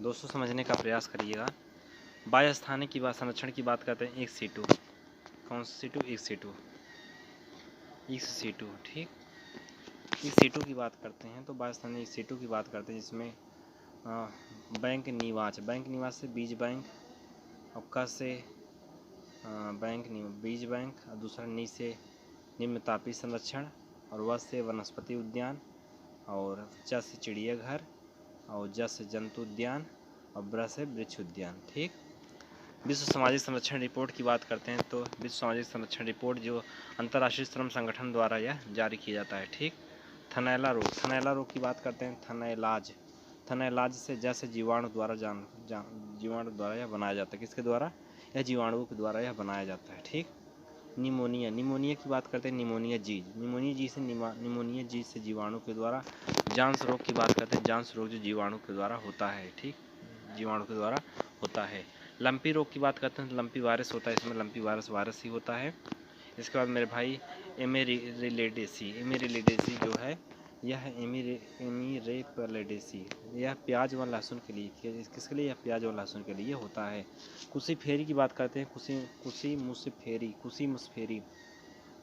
दोस्तों समझने का प्रयास करिएगा। बाह्य स्थानिक की बात, संरक्षण की बात करते हैं। एक सीटू, कौन सा सीटू? एक सीटू, एक सीटू, ठीक। एक सीटू की बात करते हैं तो बाह्य स्थानिक एक सीटू की बात करते हैं, जिसमें बैंक निवाच, बैंक निवाच से बीज बैंक, और क से बीज बैंक, और दूसरा नी से निम्न तापीय संरक्षण, और व से वनस्पति उद्यान, और च से चिड़ियाघर, और ज से जंतु उद्यान, और ब्र से वृक्ष उद्यान, ठीक। विश्व सामाजिक संरक्षण रिपोर्ट की बात करते हैं तो विश्व सामाजिक संरक्षण रिपोर्ट जो अंतर्राष्ट्रीय श्रम संगठन द्वारा यह जारी किया जाता है, ठीक। थनैला रोग, थनैला रोग की बात करते हैं। थनैलाज, थनैलाज से जैसे जीवाणु द्वारा जीवाणु द्वारा यह बनाया जाता है। किसके द्वारा? यह जीवाणुओं के द्वारा यह बनाया जाता है, ठीक। निमोनिया, निमोनिया की बात करते हैं। निमोनिया जीज, निमोनिया जीज से निमोनिया जीज से जीवाणु के द्वारा। जांस रोग की बात करते हैं। जांस रोग जो जीवाणु के द्वारा होता है, ठीक, जीवाणु के द्वारा होता है। लंपी रोग की बात करते हैं। लंपी वायरस होता है, इसमें लंपी वायरस ही होता है। इसके बाद मेरे भाई एमेरिलेडेसी, एमेरिलेडेसी जो है यह एमीरेपलेडेसी, यह प्याज व लहसुन के लिए, किसके लिए? यह प्याज और लहसुन के लिए होता है। कुसी फेरी की बात करते हैं। कुसी मुसफेरी,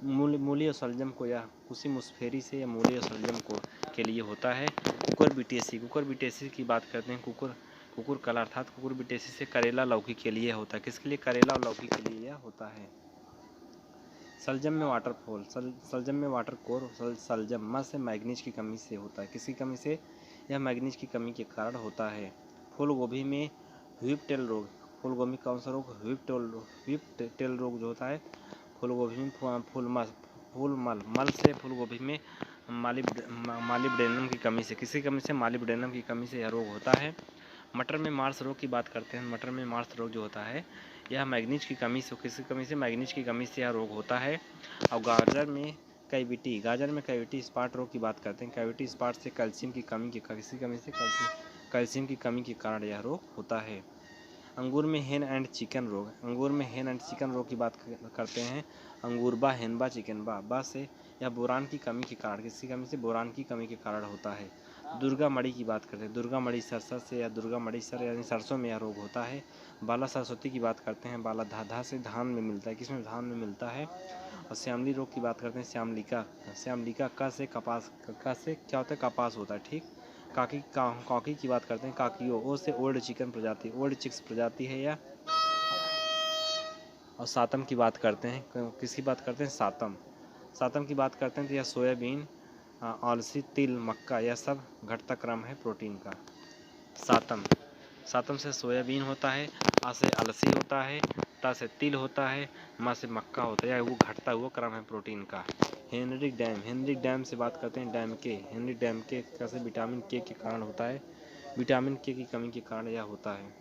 मूली और सलजम को, या कुसी मुसफेरी से या मूली और सलजम को के लिए होता है। कुकुरबिटेसी, कुकुरबिटेसी की बात करते हैं। कुकुर कला अर्थात कुकुरबिटेसी से करेला लौकी के लिए होता है। किसके लिए? करेला और लौकी के लिए यह होता है। सलजम में वाटरफॉल, सलजम में वाटर कोर, सलजम म से मैग्नीज की कमी से होता है। किसकी कमी से? यह मैग्नीज की कमी के कारण होता है। फूल गोभी में व्हिप रोग, फूल गोभी कौन सा रोग? व्हिप टेल रोग जो होता है फूल गोभी में, मल से फूल गोभी में मालिब्डेनम की कमी से, किसकी कमी से? मालिब्डेनम की कमी से यह रोग होता है। मटर में मार्स रोग की बात करते हैं। मटर में मार्स रोग जो होता है यह मैग्नीज की कमी से, किसकी कमी से? मैग्नीज की कमी से यह रोग होता है। और गाजर में कैविटी स्पॉट रोग की बात करते हैं। कैविटी स्पॉट से कैल्शियम की कमी की, किसकी कमी से? कैल्शियम की कमी के कारण यह रोग होता है। अंगूर में हेन एंड चिकन रोग, अंगूर में हेन एंड चिकन रोग की बात करते हैं। अंगूरबा, हेनबा, चिकनबा, बा से यह बोरान की कमी के कारण, किसकी कमी से? बोरान की कमी के कारण होता है। दुर्गा मड़ी की बात करते हैं। दुर्गा मड़ी सरसर से, या दुर्गा मड़ी सर यानी सरसों में यह रोग होता है। बाला सरस्वती की बात करते हैं। बाला धा से धान में मिलता है, किसमें? धान में मिलता है। और श्यामली रोग की बात करते हैं। श्यामलिका का से कपास, का से क्या होता है? कपास होता है, ठीक। काकी की बात करते हैं। काकियो, ओ से ओल्ड चिकन प्रजाति, ओल्ड चिक्स प्रजाति है यह। और सातम की बात करते हैं। किसकी बात करते हैं? सातम की बात करते हैं तो यह सोयाबीन, अलसी, तिल, मक्का, यह सब घटता क्रम है प्रोटीन का। सातम से सोयाबीन होता है, आ से अलसी होता है, ता से तिल होता है, मा से मक्का होता है, वो घटता हुआ क्रम है प्रोटीन का। हेनरिक डैम से बात करते हैं। हेनरिक डैम के कैसे? विटामिन के कारण होता है, विटामिन के की कमी के कारण यह होता है।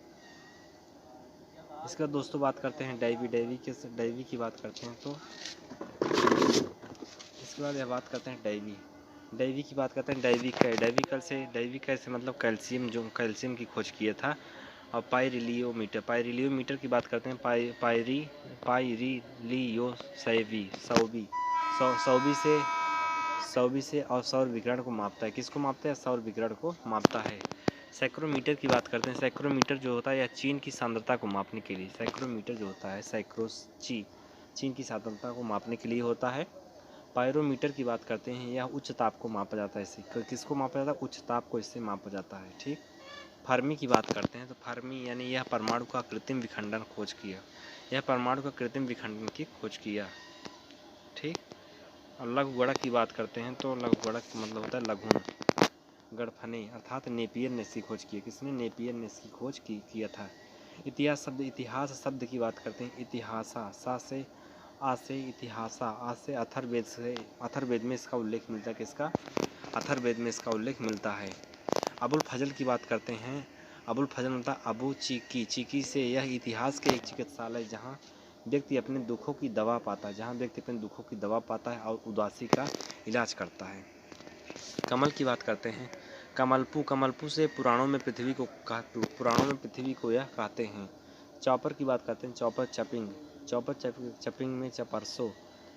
इसका दोस्तों बात करते हैं डायवी की बात करते हैं तो इसके बाद यह बात करते हैं डायवी की बात करते हैं। डायवी कैसे मतलब कैल्शियम, जो कैल्शियम की खोज किया था। और पायरिलियोमीटर की बात करते हैं। सौबी से और सौर विकिरण को मापता है। किसको मापता है? सौर विकिरण को मापता है। सैक्रोमीटर की बात करते हैं। सैक्रोमीटर जो होता है यह चीन की सांद्रता को मापने के लिए, सैक्रोमीटर जो होता है चीन की सांद्रता को मापने के लिए होता है। पायरोमीटर की बात करते हैं। यह उच्च ताप को मापा जाता है। इससे किसको मापा जाता है? उच्च ताप को इससे मापा जाता है, ठीक। फर्मी की बात करते हैं तो फर्मी यानी यह परमाणु का कृत्रिम विखंडन खोज किया, यह परमाणु का कृत्रिम विखंडन की खोज किया, ठीक। और लघु गणक की बात करते हैं तो लघु गणक मतलब होता है लघुन। गड़फने अर्थात नेपियर ने इसकी खोज की। किसने? नेपियर ने इसकी खोज किया था। इतिहास शब्द की बात करते हैं। इतिहासा, सा से आ से इतिहासा, आ से अथर्ववेद में इसका उल्लेख मिलता है। किसका? अथर्ववेद में इसका उल्लेख मिलता है। अबुल फजल की बात करते हैं। अबुल फजल मतलब अबू चीकी से यह इतिहास के एक चिकित्सालय जहाँ व्यक्ति अपने दुखों की दवा पाता है, और उदासी का इलाज करता है। कमल की बात करते हैं। कमलपू से पुराणों में पृथ्वी को यह कहते हैं। चॉपर की बात करते हैं। चॉपर चपिंग में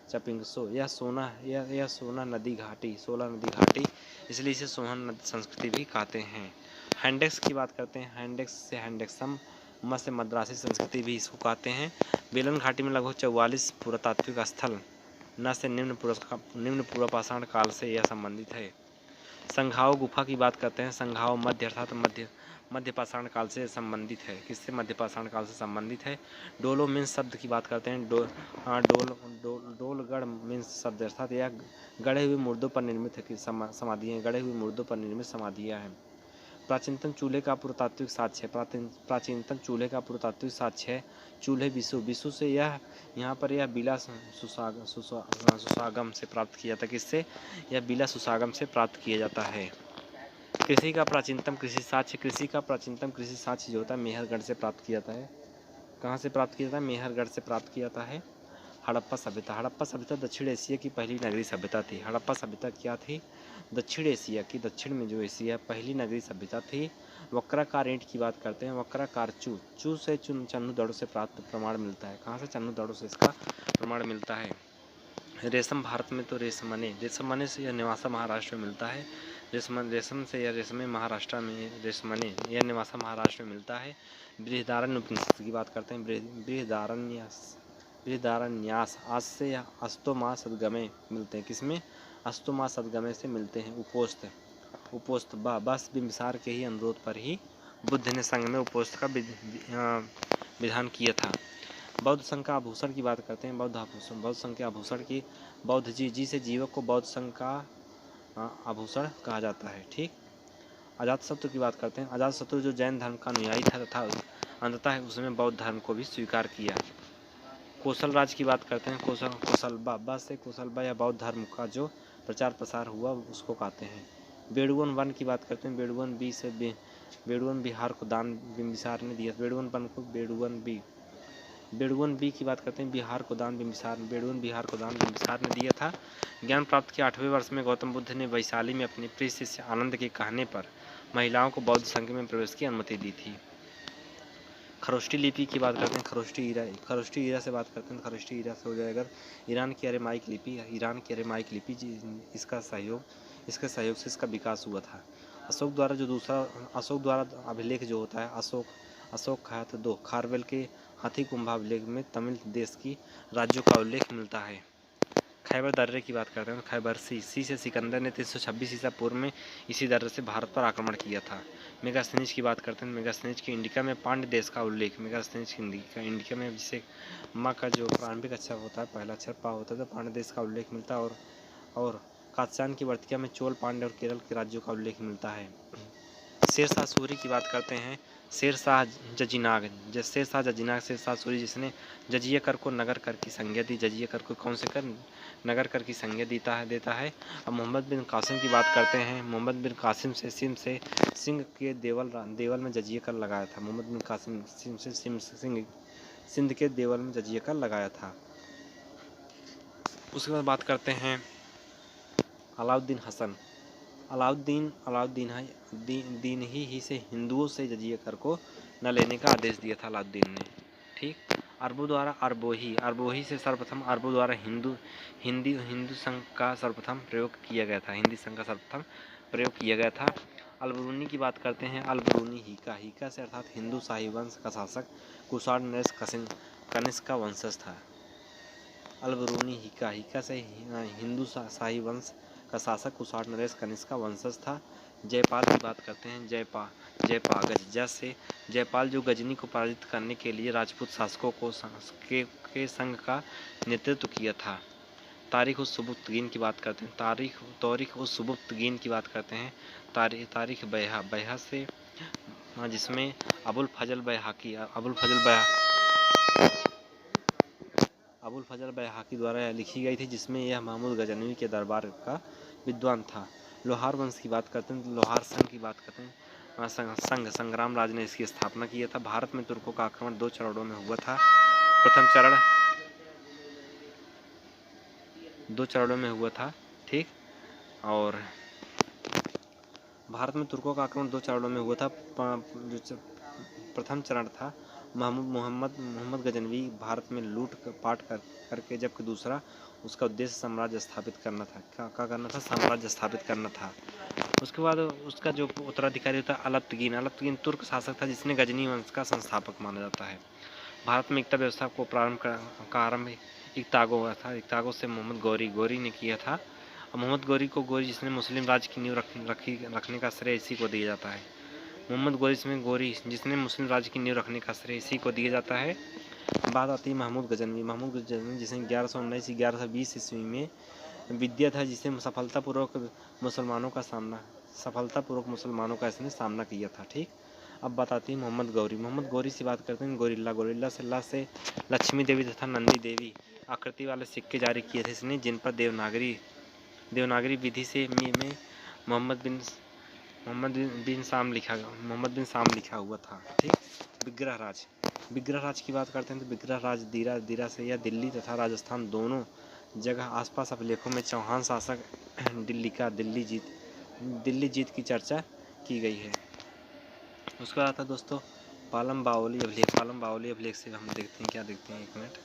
चपिंगसो, यह सोना नदी घाटी, इसलिए इसे सोहन संस्कृति भी कहते हैं। हैंडेक्स की बात करते हैं, हैंडेक्स से हैंडेक्सम, म से मद्रासी संस्कृति भी इसको कहते हैं। बेलन घाटी में लगभग 44 पुरातात्विक स्थल न से निम्न पूर्व पाषाण काल से यह संबंधित है। संघाओ गुफा की बात करते हैं, संघाओ मध्य अर्थात मध्य पाषाण काल से संबंधित है। किससे मध्य पाषाण काल से संबंधित है? डोलो मीन्स शब्द की बात करते हैं, डोलगढ़ मीन्स शब्द अर्थात यह गढ़े हुए मुर्दों पर निर्मित समाधियाँ, गढ़े हुए मुर्दों पर निर्मित समाधियाँ हैं। प्राचीनतम चूल्हे का पुरातात्विक साक्ष्य, प्राचीनतम चूल्हे का पुरातात्विक साक्ष्य है चूल्हे विसु से यहाँ पर यह बिला सुसागम से प्राप्त किया जाता है। किससे? यह बिला सुसागम से प्राप्त किया जाता है। कृषि का प्राचीनतम कृषि साक्ष्य जो होता है मेहरगढ़ से प्राप्त किया जाता है। कहाँ से प्राप्त किया जाता है? मेहरगढ़ से प्राप्त किया जाता है। हड़प्पा सभ्यता दक्षिण एशिया की पहली नगरीय सभ्यता थी। हड़प्पा सभ्यता क्या थी? दक्षिण एशिया की, दक्षिण में जो एशिया पहली नगरीय सभ्यता थी। वक्राकार ईंट की बात करते हैं, वक्राकार चू से चन्नू दड़ों से प्राप्त प्रमाण मिलता है। कहाँ से? चन्नू दड़ों से इसका प्रमाण मिलता है। रेशम भारत में तो रेशमने से यह निवासा महाराष्ट्र में मिलता है। रेशम से यह रेशमे महाराष्ट्र में, रेशमने यह निवासा महाराष्ट्र में मिलता है। बृहदारण्य उपनिषद की बात करते हैं, बृहदारण्यस आज से अस्तोमा सदगमे मिलते हैं। किसमें? अस्तोमा सदगमे से मिलते हैं। उपोस्त बस बिंबिसार के ही अनुरोध पर ही बुद्ध ने संघ में उपोस्त का विधान किया था। बौद्ध संघ का आभूषण की बात करते हैं, बौद्ध संघ के आभूषण की, बौद्ध जी से जीवक को बौद्ध संघ का आभूषण कहा जाता है। ठीक। अजातशत्रु की बात करते हैं, अजातशत्रु जो जैन धर्म का अनुयायी था तथा अंततः उसने बौद्ध धर्म को भी स्वीकार किया। कौशल राज की बात करते हैं, कौशलबा से कौशलबा या बौद्ध धर्म का जो प्रचार प्रसार हुआ उसको कहते हैं। बेडुअन वन की बात करते हैं, बेडुअन बिहार को दान बिंबिसार ने दिया। बेडुअन वन को बेडुअन बी की बात करते हैं, बिहार को दान बिंबिसार ने दिया था। ज्ञान प्राप्त के 8वें वर्ष में गौतम बुद्ध ने वैशाली में अपने प्रिय शिष्य आनंद के कहने पर महिलाओं को बौद्ध संघ में प्रवेश की अनुमति दी थी। खरोष्टी लिपि की बात करते हैं, खरोष्टी ईरा से बात करते हैं। खरोष्टी ईरा से हो जाएगा ईरान की अरेमाइक लिपि इसके सहयोग से इसका विकास हुआ था। अशोक द्वारा अभिलेख जो होता है, अशोक खात 2 खारवेल के हाथी कुंभाभिलेख में तमिल देश की राज्यों का उल्लेख मिलता है। खैबर दर्रे की बात करते हैं, खैबर सी से सिकंदर ने 326 ईसा पूर्व में इसी दर्रे से भारत पर आक्रमण किया था। मेगास्थनीज की बात करते हैं, मेगास्थनीज की इंडिका में पांड्य देश का उल्लेख, मेगास्थनीज की इंडिका में जिसे माँ का जो प्रारंभिक अक्षर होता है, पहला अक्षर पा होता है, तो पांड्य देश का उल्लेख मिलता है। और कात्स्यान की वर्तिका में चोल, पांड्य और केरल के राज्यों का उल्लेख मिलता है। शेरशाह सूरी की बात करते हैं, शेरशाह सूरी जिसने जजिया कर को नगर कर की संज्ञा दी। जजिया कर को कौन से कर? नगर कर की संज्ञा देता है। अब मोहम्मद बिन कासिम की बात करते हैं, मोहम्मद बिन कासिम से सिंध के देवल में जजिया कर लगाया था। मोहम्मद बिन कासिम सिंध के देवल में जजिया कर लगाया था। उसके बाद बात करते हैं अलाउद्दीन हसन। अलाउद्दीन ही से हिंदुओं से जजिया कर को न लेने का आदेश दिया था अलाउद्दीन ने। ठीक। अरबों द्वारा अरबोही से सर्वप्रथम अरबों द्वारा हिंदू संघ का सर्वप्रथम प्रयोग किया गया था। अलबरूनी की बात करते हैं, अलबरूनी हिका से अर्थात हिंदू शाही वंश का शासक कुषाण नरेश कनिष्क का वंशज था। अलबरूनी हिका से हिंदू शाही वंश का शासक कुषाण नरेश कनिष्क का वंशज था। जयपाल की बात करते हैं, जयपाल जो गजनी को पराजित करने के लिए राजपूत शासकों के संघ का नेतृत्व किया था। तारीख उस सुबुक्तगीन की बात करते हैं, तारीख उस सुबुक्तगीन की बात करते हैं। तारीख बैहा से जिसमें अबुल फजल बैहाकी द्वारा लिखी गई थी, जिसमें यह महमूद गजनवी के दरबार का विद्वान था। लोहार वंश की बात करते हैं, लोहार संघ की बात करते हैं। संग्राम राज ने इसकी स्थापना किया था। भारत में तुर्कों का आक्रमण 2 चरणों में हुआ था। प्रथम चरण 2 चरणों में हुआ था। ठीक। और भारत में तुर्कों का आक्रमण 2 चरणों में हुआ था। प्रथम चरण था मोहम्मद गजनवी भारत में लूट पाट करके, जबकि दूसरा उसका उद्देश्य साम्राज्य स्थापित करना था। क्या करना था? साम्राज्य स्थापित करना था। उसके बाद उसका जो उत्तराधिकारी होता है अलप्तगीन तुर्क शासक था जिसने गजनी वंश का संस्थापक माना जाता है। भारत में एकता व्यवस्था को का आरंभ इक्तागो हुआ था। इक्तागो से मोहम्मद गौरी ने किया था। मोहम्मद गौरी जिसने मुस्लिम राज्य की नींव रखने का श्रेय इसी को दिया जाता है। मोहम्मद गौरी जिसने मुस्लिम राज्य की नींव रखने का श्रेय इसी को दिया जाता है। बात आती है महमूद गजनवी जिसने 1119-1120 ईस्वी में विद्या था, जिसे सफलतापूर्वक मुसलमानों का इसने सामना किया था। ठीक, अब बताती है मोहम्मद गौरी से बात करते हैं। गोरिल्ला से लक्ष्मी देवी तथा नंदी देवी आकृति वाले सिक्के जारी किए थे इसने, जिन पर देवनागरी विधि से में मोहम्मद बिन साम लिखा हुआ था। ठीक, विग्रह राज की बात करते हैं तो विग्रह राज दीरा से या दिल्ली तथा राजस्थान दोनों जगह आसपास अभिलेखों में चौहान शासक दिल्ली जीत की चर्चा की गई है। उसके बाद आता है दोस्तों पालम बावली अभिलेख से हम देखते हैं, क्या देखते हैं, एक मिनट।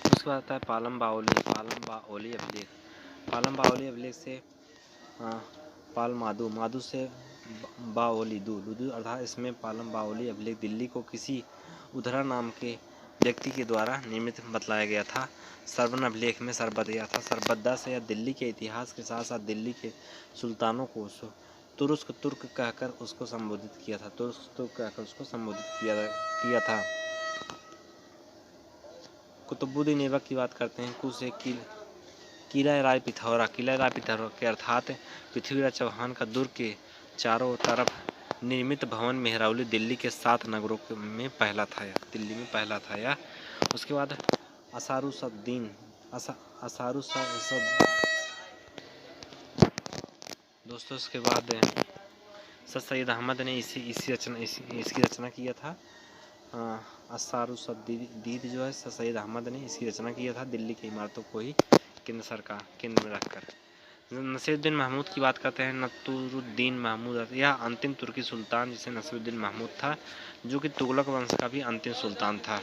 उसके बाद आता है पालम बावली अभिलेख से पाल माधु से बावली दूध अर्थात इसमें पालम बावली अभिलेख दिल्ली को किसी उधरा नाम के व्यक्ति के द्वारा निर्मित बतलाया गया था। सरवन अभिलेख में सरबद्दा से या दिल्ली के इतिहास के साथ साथ दिल्ली के सुल्तानों को तुर्क कहकर उसको संबोधित किया था। कुतुबुद्दीन ऐबक की बात करते हैं। किला राय पिथौरा के अर्थात पृथ्वीराज चौहान का दुर्ग के चारों तरफ निर्मित भवन मेहरौली दिल्ली के 7 नगरों में पहला था यह। उसके बाद असारुद्दीन दोस्तों, उसके बाद सर सैयद अहमद ने इसकी रचना किया था। असारुद्दीन जो है सर सैयद अहमद ने इसकी रचना किया था, दिल्ली की इमारतों को ही केंद्र में रखकर। नसीरुद्दीन महमूद की बात करते हैं। नसीरुद्दीन महमूद यह अंतिम तुर्की सुल्तान जिसे नसीरुद्दीन महमूद था, जो कि तुगलक वंश का भी अंतिम सुल्तान था।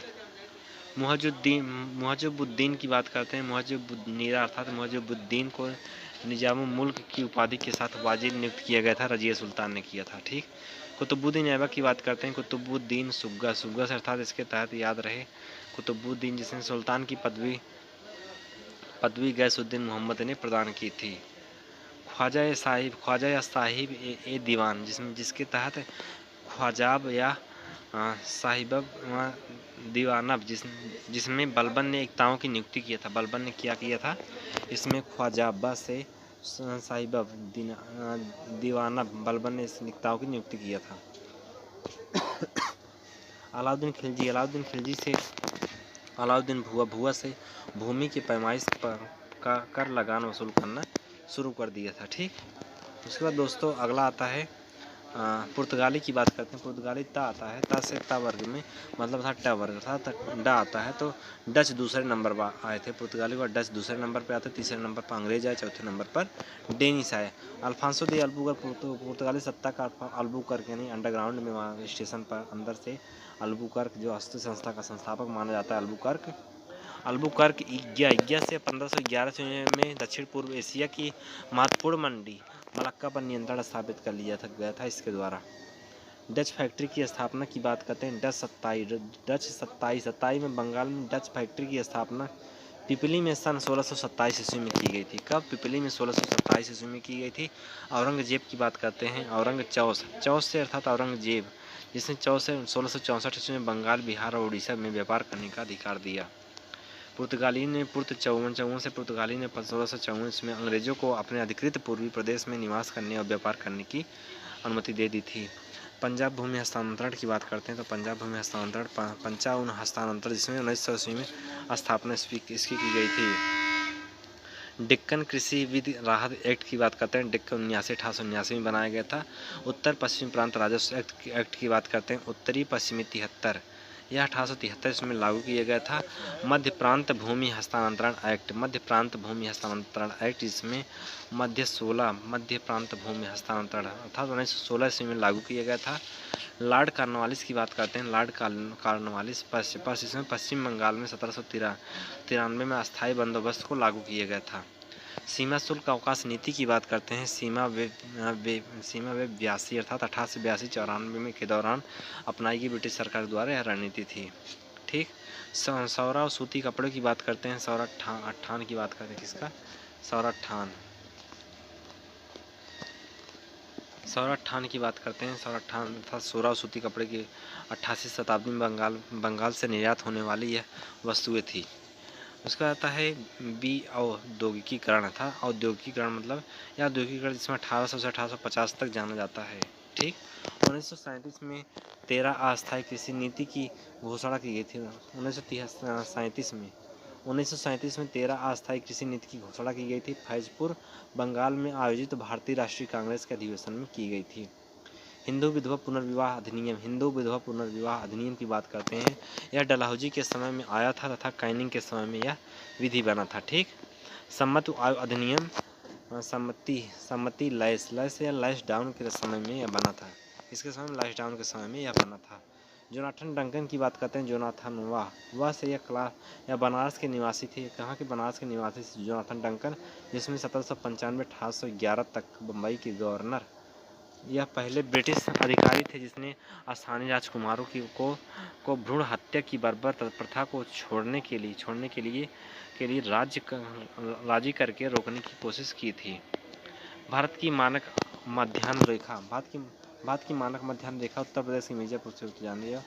मुहज्जिबुद्दीन की बात करते हैं। मुहज्जिबुन्नीरा अर्थात मुहज्जिबुद्दीन को निजामुल मुल्क की उपाधि के साथ वाजिर नियुक्त किया गया था, रजिया सुल्तान ने किया था। ठीक, कुतुबुद्दीन ऐबक की बात करते हैं। कुतुबुद्दीन सुग्गा से अर्थात इसके तहत याद रहे कुतुबुद्दीन जिसने सुल्तान की पदवी गैसुद्दीन मोहम्मद ने प्रदान की थी। ख्वाजा साहिब ए दीवान जिसके तहत ख्वाजाब या साहिबब दीवानब जिसमें बलबन ने एकताओं की नियुक्ति किया था। बलबन ने क्या किया था, इसमें ख्वाजाबा से साहिबब दीवानब बलबन ने इस एकताओं की नियुक्ति किया था। अलाउद्दीन भुआ से भूमि की पैमाइश पर कर लगान वसूल करना शुरू कर दिया था। ठीक, उसके बाद दोस्तों अगला आता है पुर्तगाली की बात करते हैं। पुर्तगाली ता आता है, ता से ता वर्ग में मतलब था ट वर्ग था, डा आता है तो डच दूसरे नंबर पर आए थे। पुर्तगाली का डच दूसरे नंबर पर आते, तीसरे नंबर पर अंग्रेज आए, चौथे नंबर पर डेनिश आए। अल्फांसो दे अल्बुकर्क पुर्तगाली सत्ता का अल्बुकर्क यानी अंडरग्राउंड में वहाँ स्टेशन पर अंदर से अल्बुकर्क जो हस्त संस्था का संस्थापक माना जाता है। अल्बुकर्क इग्या से 1511 में दक्षिण पूर्व एशिया की महत्वपूर्ण मंडी मलक्का पर नियंत्रण स्थापित कर लिया गया था इसके द्वारा। डच फैक्ट्री की स्थापना की बात करते हैं। डच 27 में बंगाल में डच फैक्ट्री की स्थापना पिपली में सन 1627 ईस्वी में की गई थी। कब? पिपली में 1627 ईस्वी में की गई थी। औरंगजेब की बात करते हैं। चौस से अर्थात औरंगजेब जिसने 1664 ईस्वी में बंगाल, बिहार और उड़ीसा में व्यापार करने का अधिकार दिया। पुर्तगाली ने 1654 ईस्वी में अंग्रेजों को अपने अधिकृत पूर्वी प्रदेश में निवास करने और व्यापार करने की अनुमति दे दी थी। पंजाब भूमि हस्तांतरण की बात करते हैं तो पंजाब भूमि हस्तांतरण 55 हस्तांतरण जिसमें 1900 ईस्वी में स्थापना इसकी की गई थी। डेक्कन कृषि विधि राहत एक्ट की बात करते हैं। डेक्कन 1879 में बनाया गया था। उत्तर पश्चिमी प्रांत राजस्व एक्ट की बात करते हैं। उत्तरी पश्चिमी 73 यह 1873 में लागू किया गया था। मध्य प्रांत भूमि हस्तांतरण एक्ट जिसमें मध्य प्रांत भूमि हस्तांतरण अर्थात 1916 ईस्वी में लागू किया गया था। लॉर्ड कॉर्नवालिस की बात करते हैं। लॉर्ड कॉर्नवालिस पश्चिम बंगाल में 1793 में अस्थायी बंदोबस्त को लागू किया गया था। सीमा शुल्क अवकाश नीति की बात करते हैं। सीमा वे 82 अर्थात 88-82-94 में के दौरान अपनाई गई ब्रिटिश सरकार द्वारा यह रणनीति थी। ठीक। सौरा और सूती कपड़े की बात करते हैं। सौरा अट्ठान की बात करते हैं। किसका? सौराठान की बात करते हैं। सौराठान अर्थात सोरा और सूती कपड़े की 88 शताब्दी में बंगाल से निर्यात होने वाली यह वस्तुएं थी। उसका आता है औद्योगिकीकरण था। औद्योगिकीकरण मतलब यह औद्योगिकीकरण जिसमें 1800 से 1850 तक जाना जाता है। ठीक। 1937 में 13 अस्थायी कृषि नीति की घोषणा की गई थी। 1937 में 13 अस्थायी कृषि नीति की घोषणा की गई थी। फैजपुर बंगाल में आयोजित भारतीय राष्ट्रीय कांग्रेस के अधिवेशन में की गई थी। हिंदू विधवा पुनर्विवाह अधिनियम की बात करते हैं। यह डलहौजी के समय में आया था तथा कैनिंग के समय में यह विधि बना था। ठीक। सम्मत आयु अधिनियम सम्मति लैस या लैश डाउन के समय में यह बना था। इसके समय लैश डाउन के समय में यह बना था। जोनाथन डंकन की बात करते हैं। जोनाथन वाह से यह बनारस के निवासी थे। कहाँ के? बनारस के निवासी थे जोनाथन डंकन, जिसमें 1795-1811 तक बम्बई के गवर्नर। यह पहले ब्रिटिश अधिकारी थे जिसने स्थानीय राजकुमारों को भ्रूण हत्या की बर्बर प्रथा को छोड़ने के लिए राजी करके रोकने की कोशिश की थी। भारत की मानक मध्याह्न रेखा उत्तर प्रदेश की मिर्जापुर से जानी है।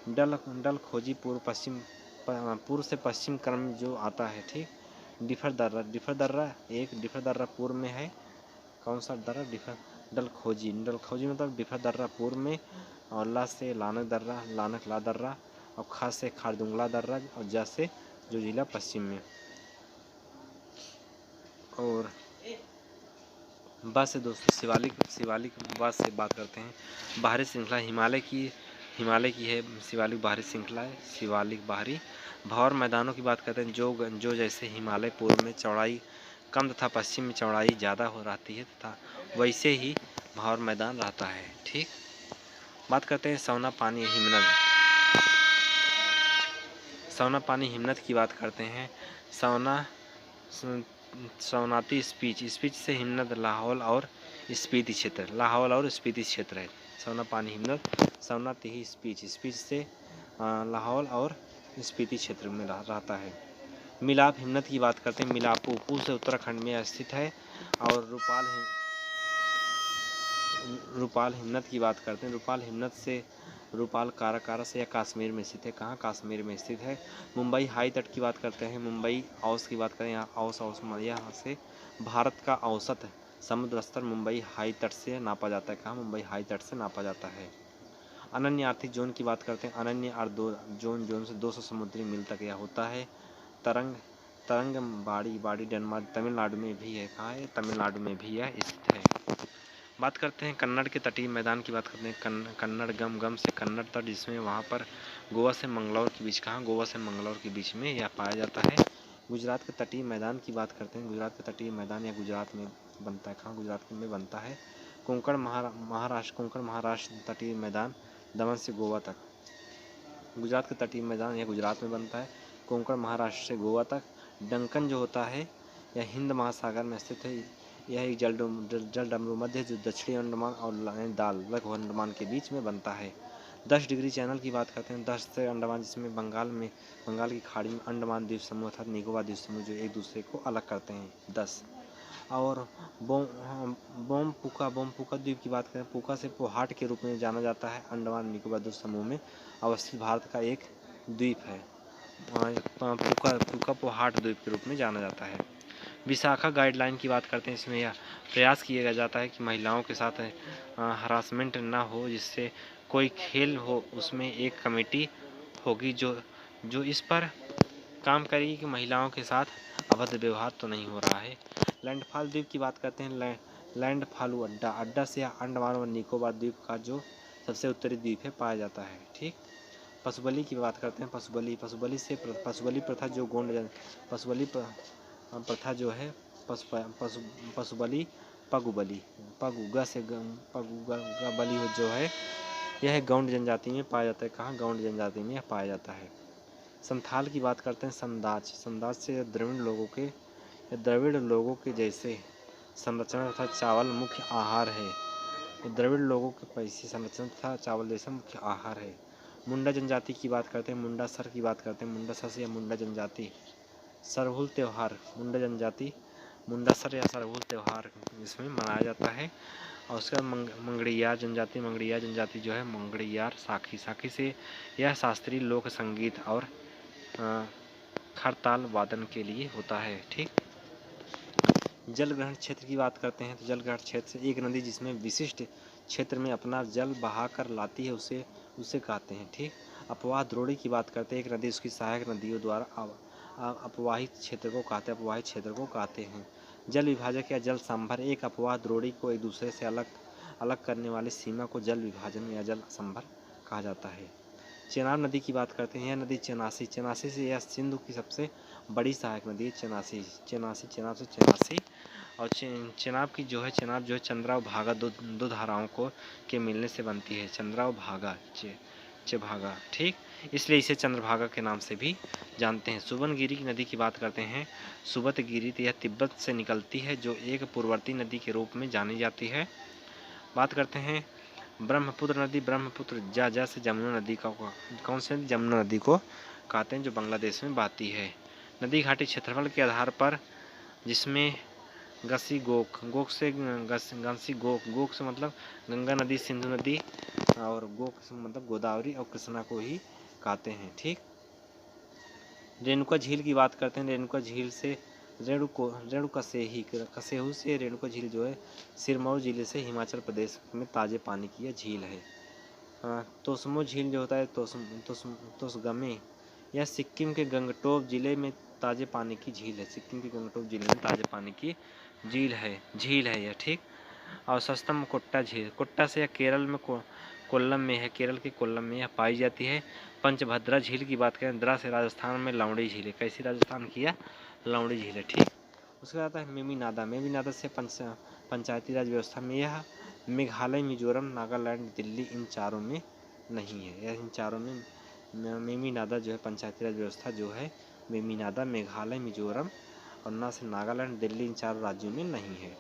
डल खोजी पूर्व से पश्चिम क्रम में जो आता है। ठीक। डिफर दर्रा पूर्व में है। कौन सा दर्रा? डल खोजी मतलब डिफर दर्रा पूर्व में, और ला से लानक ला दर्रा, और खा से खारदुंगला दर्रा, और जा से जो जिला पश्चिम में। और बस से दोस्तों शिवालिक बस से बात करते हैं। बाहरी श्रृंखला हिमालय की है। शिवालिक बाहरी श्रृंखला है। शिवालिक बाहरी भौर मैदानों की बात करते हैं। जो जैसे हिमालय पूर्व में चौड़ाई कम तथा पश्चिम में चौड़ाई ज़्यादा हो रहती है तथा वैसे ही भौर मैदान रहता है। ठीक। बात करते हैं सौना पानी हिमनद की बात करते हैं। सौनाती स्पीच से हिमनद लाहौल और स्पीति क्षेत्र है। सौना पानी हिमनद सौनाती स्पीच से लाहौल और स्पीति क्षेत्र में रहता है। मिलाप हिमनद की बात करते हैं। मिलाप पूर्व से उत्तराखंड में स्थित है। और रूपाल हिमनद की बात करते हैं। रूपाल काराकारा से या कश्मीर में स्थित है। कहाँ? कश्मीर में स्थित है। मुंबई हाई तट की बात करते हैं। मुंबई औस की बात करें, यहाँ औस यहाँ से भारत का औसत समुद्र स्तर मुंबई हाई तट से नापा जाता है। कहाँ? मुंबई हाई तट से नापा जाता है। अनन्य आर्थिक जोन की बात करते हैं। अनन्य और जोन से 200 समुद्री मील तक यह होता है। तरंगंबाड़ी डेनमार्क तमिलनाडु में भी है। कहाँ है? तमिलनाडु में भी यह स्थित है। बात करते हैं कन्नड़ के तटीय मैदान की बात करते हैं। कन्नड़ गम से कन्नड़ तट, जिसमें वहाँ पर गोवा से मंगलौर के बीच। कहाँ? गोवा से मंगलौर के बीच में यह पाया जाता है। गुजरात के तटीय मैदान की बात करते हैं। गुजरात के तटीय मैदान या गुजरात में बनता है। कहाँ? गुजरात में बनता है। कोंकण महाराष्ट्र तटीय मैदान दमन से गोवा तक। गुजरात के तटीय मैदान यह गुजरात में बनता है। कोंकण महाराष्ट्र से गोवा तक। डंकन जो होता है यह हिंद महासागर में स्थित है। यह एक जलडमरू मध्य जो दक्षिणी अंडमान और लघु अंडमान के बीच में बनता है। 10 डिग्री चैनल की बात करते हैं। 10 से अंडमान, जिसमें बंगाल की खाड़ी में अंडमान द्वीप समूह अर्थात निकोबार द्वीप समूह जो एक दूसरे को अलग करते हैं। 10 और बोमपुका द्वीप की बात करें। पुका से पोहाट के रूप में जाना जाता है। अंडमान निकोबार द्वीप समूह में अवस्थित भारत का एक द्वीप है। पुका पोहाट द्वीप के रूप में जाना जाता है। विशाखा गाइडलाइन की बात करते हैं। इसमें यह प्रयास किया जाता है कि महिलाओं के साथ हरासमेंट ना हो, जिससे कोई खेल हो उसमें एक कमेटी होगी जो इस पर काम करेगी कि महिलाओं के साथ अभद्र व्यवहार तो नहीं हो रहा है। लैंडफॉल द्वीप की बात करते हैं। लैंडफॉल अड्डा से अंडमान और निकोबार द्वीप का जो सबसे उत्तरी द्वीप है पाया जाता है। ठीक। पशुबलि की बात करते हैं। पशुबलि प्रथा जो प्रथा जो है पशुबलि पगुगा बलि जो है यह गौंड जनजाति में पाया जाता है। कहाँ? गौंड जनजाति में यह पाया जाता है। संथाल की बात करते हैं। संदाज से द्रविड़ लोगों के द्रविड़ लोगों के जैसे संरचना तथा चावल मुख्य आहार है। द्रविड़ लोगों के पैसे संरचना तथा चावल जैसा मुख्य आहार है। मुंडा जनजाति की बात करते हैं, मुंडा सर की बात करते हैं, मुंडा सर या मुंडा जनजाति। सरहुल त्यौहार, मुंडा जनजाति मुंडा सर या सरहुल त्यौहार इसमें मनाया जाता है। और उसका मंगड़ियार जनजाति जो है मंगड़ियार साखी से यह शास्त्रीय लोक संगीत और खरताल वादन के लिए होता है। ठीक, जल ग्रहण क्षेत्र की बात करते हैं तो जल ग्रहण क्षेत्र से एक नदी जिसमें विशिष्ट क्षेत्र में अपना जल बहा कर लाती है उसे कहते हैं। ठीक, अपवाह द्रोणी की बात करते हैं, एक नदी उसकी सहायक नदियों द्वारा अपवाहित क्षेत्र को कहते हैं। जल विभाजक या जल संभर, एक अपवाह द्रोणी को एक दूसरे से अलग करने वाली सीमा को जल विभाजन या जल संभर कहा जाता है। चेनाब नदी की बात करते हैं, यह नदी चेनासी से यह सिंधु की सबसे बड़ी सहायक नदी है। चेनाब से चेनासी। और चेनाब जो है चंद्रा और भागा दो धाराओं के मिलने से बनती है। चंद्रा और भागा भागा। ठीक, इसलिए इसे चंद्रभागा के नाम से भी जानते हैं। सुबनगिरी की नदी की बात करते हैं, सुबतगिरी यह तिब्बत से निकलती है जो एक पूर्ववर्ती नदी के रूप में जानी जाती है। बात करते हैं ब्रह्मपुत्र नदी, ब्रह्मपुत्र से जमुना नदी का कौन से जमुना नदी को कहते हैं जो बांग्लादेश में बहती है। नदी घाटी क्षेत्रफल के आधार पर जिसमें गंसी गोक से मतलब गंगा नदी, सिंधु नदी और गोक से मतलब गोदावरी और कृष्णा को ही कहते हैं। ठीक, रेणुका झील की बात करते हैं, रेणुका झील से कसेहू से रेणुका झील जो है सिरमौर जिले से हिमाचल प्रदेश में ताजे पानी की यह झील है। तोस्मो झील जो होता है तोसगमे, यह सिक्किम के गंगटोक जिले में ताजे पानी की झील है। सिक्किम के गंगटोक जिले में ताजे पानी की झील है यह। ठीक, और सस्तम कोट्टा झील, कोट्टा से यह केरल में कोल्लम में है, केरल के कोल्लम में यह पाई जाती है। पंचभद्रा झील की बात करें, द्रा से राजस्थान में लावड़ी झील है। कैसी राजस्थान की है? लावड़ी झील है। ठीक, उसके बाद आता है मेमीनादा से पंचायती राज व्यवस्था में यह मेघालय, मिजोरम, नागालैंड, दिल्ली इन चारों में नहीं है। यह इन चारों में मेमीनादा जो है पंचायती राज व्यवस्था जो है मेमीनादा मेघालय, मिजोरम और ना से नागालैंड, दिल्ली इन चारों राज्यों में नहीं है।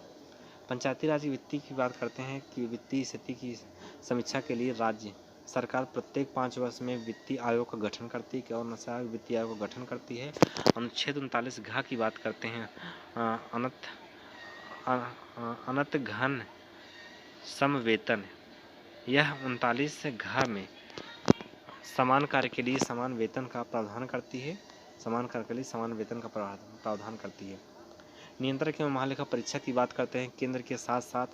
पंचायती राज वित्तीय की बात करते हैं कि वित्तीय स्थिति की समीक्षा के लिए राज्य सरकार प्रत्येक 5 वर्ष में वित्तीय आयोग का गठन करती है। और नशा वित्तीय आयोग का गठन करती है। अनुच्छेद 39 घ की बात करते हैं, अनंत घन समवेतन, यह 39 घ में समान कार्य के लिए समान वेतन का प्रावधान करती है। समान कार्य के लिए समान वेतन का प्रावधान करती है। नियंत्रक एवं महालेखा परीक्षक की बात करते हैं, केंद्र के साथ साथ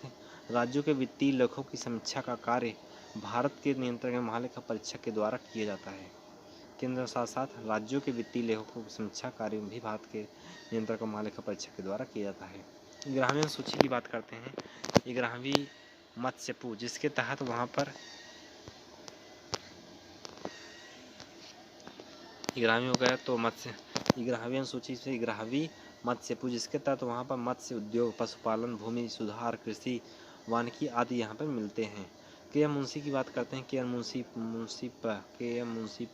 राज्यों के वित्तीय लेखों की समीक्षा का कार्य भारत के नियंत्रक एवं महालेखा परीक्षक के द्वारा किया जाता है। केंद्र के साथ साथ राज्यों के वित्तीय लेखों की समीक्षा कार्य भी भारत के नियंत्रक एवं महालेखा परीक्षक के द्वारा किया जाता है। 11वीं सूची की बात करते हैं, 11वीं मत्स्यपू, जिसके तहत वहाँ पर 11वीं हो गया तो 11वीं अनुसूची से 11वीं मत्स्यपू, जिसके तहत वहाँ पर मत्स्य उद्योग, पशुपालन, भूमि सुधार, कृषि, वानिकी आदि यहाँ पर मिलते हैं। के एम मुंशी की बात करते हैं, के एम मुंशी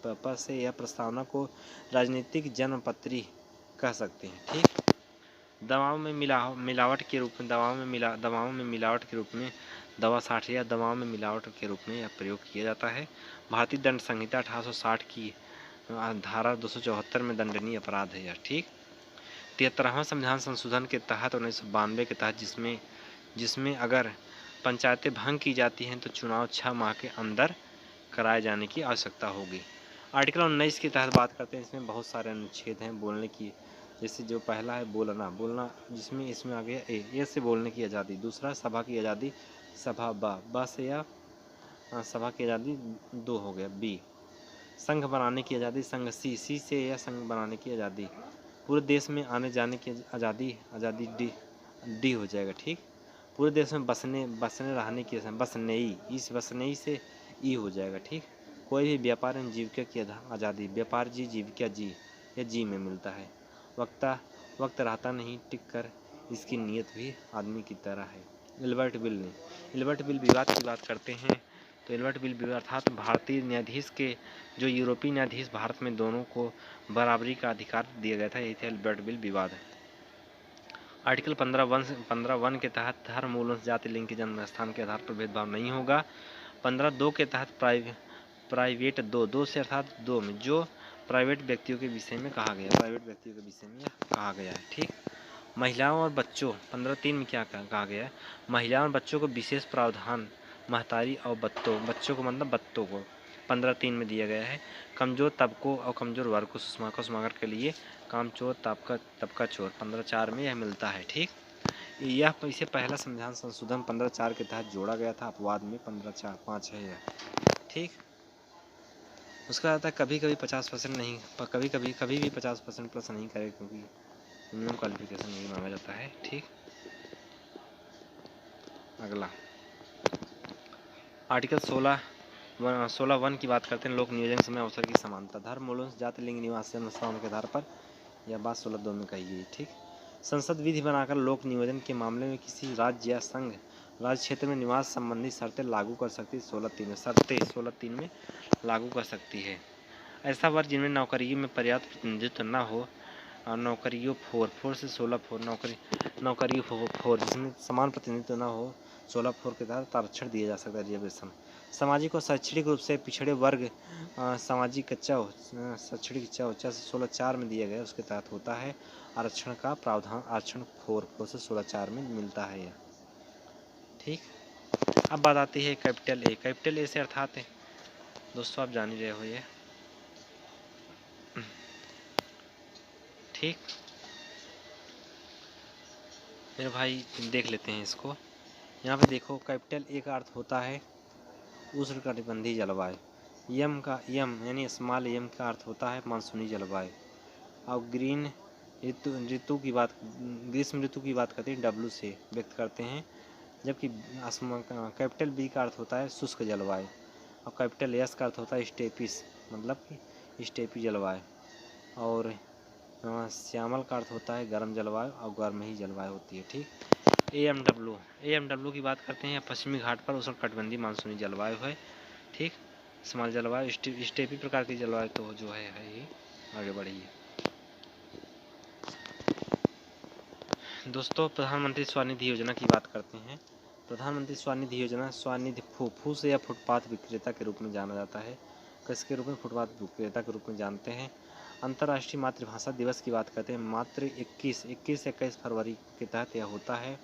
प से यह प्रस्तावना को राजनीतिक जन्मपत्री कह सकते हैं। ठीक, दवाओं में मिलावट के रूप में दवा 60 या दवाओं में मिलावट के रूप में यह प्रयोग किया जाता है। भारतीय दंड संहिता 1860 की धारा 274 में दंडनीय अपराध है यह। ठीक, 73वां संविधान संशोधन के तहत 1992 के तहत जिसमें अगर पंचायतें भंग की जाती हैं तो चुनाव 6 माह के अंदर कराए जाने की आवश्यकता होगी। आर्टिकल 19 के तहत बात करते हैं, इसमें बहुत सारे अनुच्छेद हैं बोलने की। जैसे जो पहला है बोलना, जिसमें इसमें आ गया ए से बोलने की आज़ादी। दूसरा सभा की आज़ादी, सभा बा से या सभा की आज़ादी 2 हो गया। बी संघ बनाने की आज़ादी, संघ सी से या संघ बनाने की आज़ादी। पूरे देश में आने जाने की आज़ादी डी हो जाएगा। ठीक, पूरे देश में बसने रहने की बसनेई, इस बसनेई से ई हो जाएगा। ठीक, कोई भी व्यापार एवं जीविका की आज़ादी, व्यापार जी जीविका जी, यह जी में मिलता है। वक्त रहता नहीं टिक कर, इसकी नीयत भी आदमी की तरह है। इल्बर्ट बिल विवाद की बात करते हैं तो इल्बर्ट बिल विवाद अर्थात भारतीय न्यायाधीश के जो यूरोपीय न्यायाधीश भारत में दोनों को बराबरी का अधिकार दिया गया था, यही था इल्बर्ट बिल विवाद। आर्टिकल 15(1) के तहत धर्म, मूल, जाति, लिंग के जन्म स्थान के आधार पर भेदभाव नहीं होगा। 15(2) के तहत प्राइवेट 2 से अर्थात 2 में जो प्राइवेट व्यक्तियों के विषय में कहा गया, प्राइवेट व्यक्तियों के विषय में कहा गया है। ठीक। महिलाओं और बच्चों 15(3) में क्या कहा गया है? महिलाओं और बच्चों को विशेष प्रावधान, महतारी और बच्चों को मतलब बत्तों को 15(3) में दिया गया है। कमजोर तबकों और कमजोर वर्ग को सुमाकर के लिए कामचोर तबका चोर 15(4) में यह मिलता है। ठीक। यह इसे पहला संविधान संशोधन 15(4) के तहत जोड़ा गया था। अपवाद में 15(5) है यह। ठीक। उसका आता है कभी कभी 50% नहीं, कभी भी 50% प्लस नहीं करे, क्योंकि मिनिमम क्वालिफिकेशन नहीं मांगा जाता है। ठीक। अगला आर्टिकल 16(1) की बात करते हैं। लोक नियोजन समय अवसर की समानता, धर्म, मूल, जाति, लिंग, निवास स्थान के आधार पर यह बात 16(2) में कही गई। ठीक। संसद विधि बनाकर लोक नियोजन के मामले में किसी राज्य या संघ राज्य क्षेत्र में निवास संबंधी शर्तें लागू कर सकती है। 16(3) में शर्तें 16(3) में लागू कर सकती है। ऐसा वर्ग जिनमें नौकरियों में पर्याप्त प्रतिनिधित्व न हो, और नौकरियों 4 से 16(4) नौकरियों 4 जिसमें समान प्रतिनिधित्व न हो, 16(4) के तहत आरक्षण दिया जा सकता है, रिजर्वेशन। सामाजिक और शैक्षणिक रूप से पिछड़े वर्ग सामाजिक शैक्षणिक इच्छा से 16(4) में दिया गया, उसके तहत होता है आरक्षण का प्रावधान। आरक्षण 4 से 16(4) में मिलता है यह। ठीक। अब बात आती है कैपिटल ए। कैपिटल ए से अर्थात है दोस्तों आप जान ही रहे हो ये। ठीक। मेरे भाई देख लेते हैं इसको। यहाँ पे देखो कैपिटल ए का अर्थ होता है उष्णकटिबंधीय जलवायु। यम यानी स्मॉल यम का अर्थ होता है मानसूनी जलवायु। और ग्रीन ग्रीष्म ऋतु की बात करते हैं डब्ल्यू से व्यक्त करते हैं। जबकि कैपिटल बी का अर्थ होता है शुष्क जलवायु। और कैपिटल एस का अर्थ होता है स्टेपिस, मतलब कि स्टेपी जलवायु। और श्यामल का अर्थ होता है गर्म जलवायु, और गर्म ही जलवायु होती है। ठीक। एएमडब्ल्यू की बात करते हैं। पश्चिमी घाट पर उष्णकटिबंधीय मानसूनी जलवायु है। ठीक। समाल जलवायु स्टेपी प्रकार की जलवायु तो जो है ही। आगे बढ़िए दोस्तों। प्रधानमंत्री स्वनिधि योजना की बात करते हैं। प्रधानमंत्री स्वनिधि योजना, स्वनिधि फू से या फुटपाथ विक्रेता के रूप में जाना जाता है। किसके रूप में? फुटपाथ विक्रेता के रूप में जानते हैं। अंतर्राष्ट्रीय मातृभाषा दिवस की बात करते हैं। मात्र 21 फरवरी के तहत यह होता है।